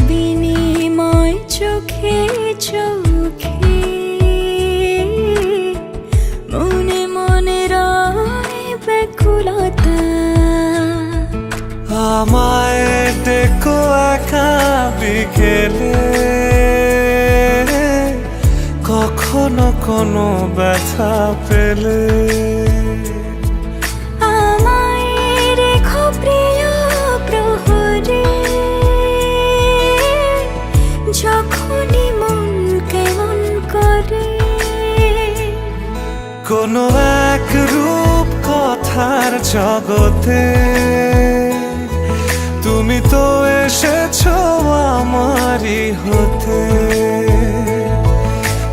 বিনিময় চোখে চোখে, মনে মনে রয় ব্যাকুলতা। আমায় দেখো একা বিকেলে, কখনো কোনো ব্যথা পেলে। আমায় রেখো প্রিয় প্রহরে, যখনই মন কেমন করে। কোনো এক রূপ কথার জগতে তুমি তো এসেছো আমারই হতে।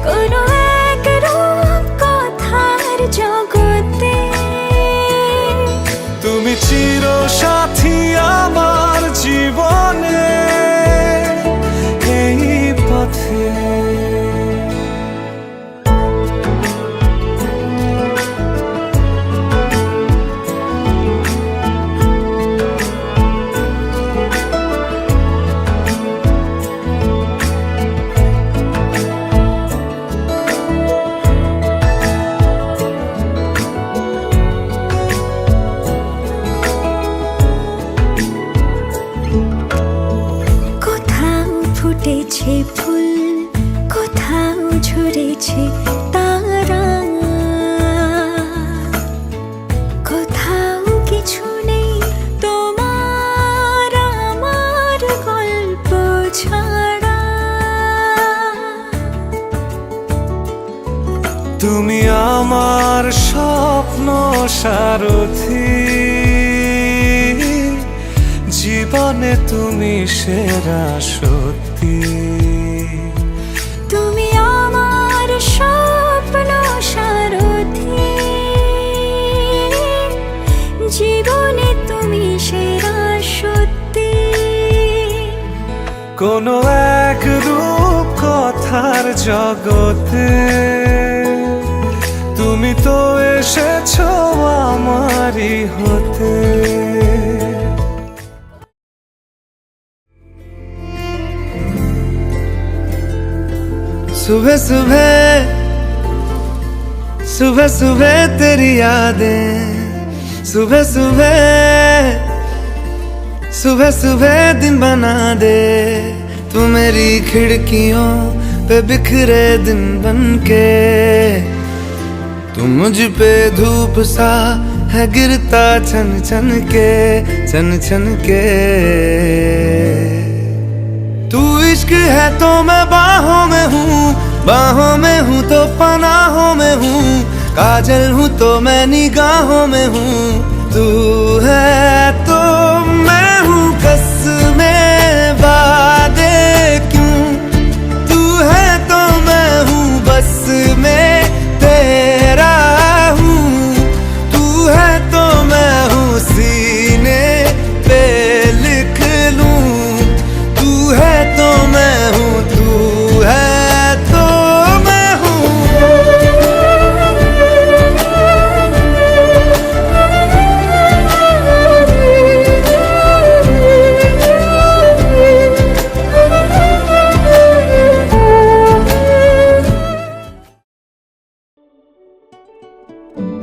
কোনো এক রূপ কথার জগতে তুমি চির সাথী আমার জীবনে, এই পথে। ফুটেছে ফুল, কোথাও ঝরেছে তারা, কোথাও কিছু নেই তোমার আমার গল্প ছাড়া। তুমি আমার স্বপ্ন সারথি, জীবনে তুমি সেরা সত্যি। তুমি আমার স্বপ্ন সারথি, জীবনে তুমি সেরা সত্যি। কোনো এক রূপ কথার জগতে তুমি তো এসেছো আমারই হতে। सुबह सुबह सुबह सुबह तेरी यादें, सुबह सुबह सुबह सुबह दिन बना दे। तू मेरी खिड़कियों पे बिखरे दिन बनके, तू मुझ पे धूप सा है गिरता छन छन के, छन छन के। तू इश्क है तो मैं बाहों में हूँ, बाहों में हूँ तो पनाहों में हूँ, काजल हूँ तो मैं निगाहों में हूँ। तू है तो मैं हूँ कसमें वादे क्यों, तू है तो मैं हूँ बस में तेरा हूँ। तू है तो मैं हूँ सीने पे लिख लूँ, तू है तो मैं हूँ, तू है तो मैं हूँ।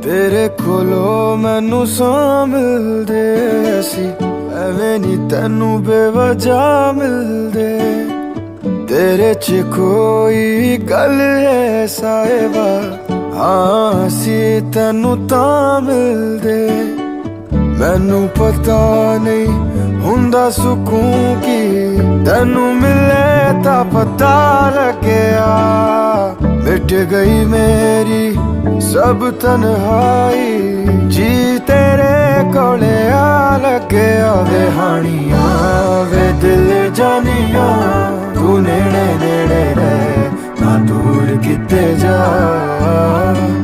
तेरे कोलो मैनू सौ मिलदे सी, एवें नी तैनू बेवजह मिलदे। तेरे च कोई गल है साहिबा, हाँ सी तैनू तां मिलदे। मैनू पता नहीं हुंदा सुकून की, तैनू मिले तां पता लग्या। मिट गई मेरी सब तन्हाई, जी तेरे कोले आ लग्या। वे हानिया वे दिल जानिया, तू नेड़े नेड़े रहे ना दूर किते जा।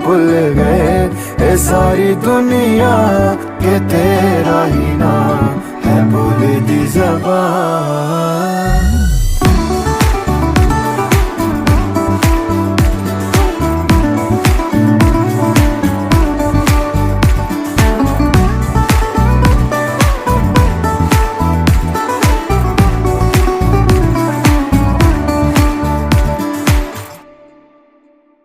भुल गए ये सारी दुनिया के तेरा ही नाम है बोले दी ज़बान।